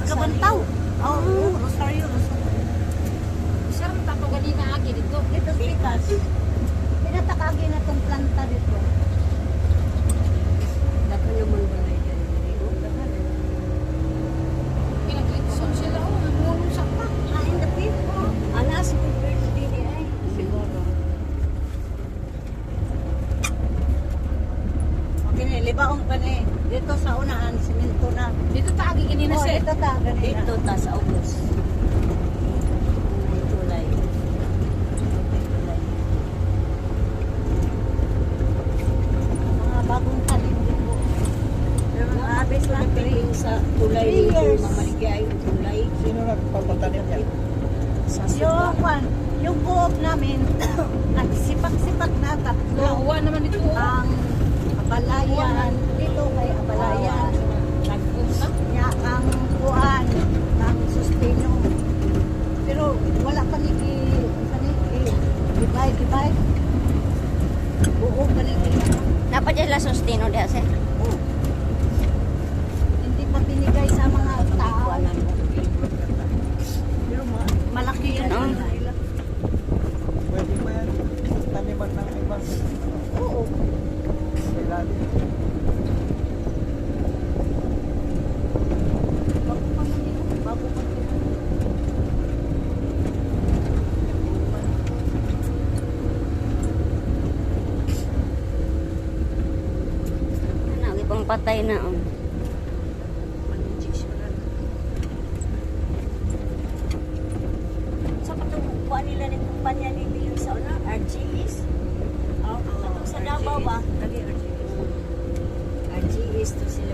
Kabantaw. Oh, Rosario. Sir, tapo ganina agi dito. Ito pikas. Pinatakagi na tong planta dito. Dapat naman balay dyan. Pinag-itson sila. Ngunong sa pa. In the pit. Anas, compared to dini ay. Siguro. Okay na, libaong pa na eh. Dito sa unahan, simento na. Dito taagi ganina Oh, sir. ito ta, ganina. Dito ta sa August. May tulay. Mga bagong talim dito. Pero Abis abis na na piling sa tulay 3 dito. years. Mamaligay yung tulay. Sino nagpapatanim niya? Sa Yung buhok namin, nagsipag-sipak na tatlo. Lawa naman dito. Ang Abalayan, dito kay Abalayan. Nagkong na. Nya ang kuan ng sustino. Pero wala paniki divide. Buo paniki na. Dapat dyan la sustino diha sir. Oh. Hindi pa binigay sa mga tao. Pero malaki yan. Ano? Pwede ba yan? Taniman ng ibang Oo. ilalim. Bago pa man yun. Bago pa yun. Ano, ibang patay na. Sa patukuan nila ng kumpanya ni Bill sa una, RGS. Sa Davao ba? RGS to siya.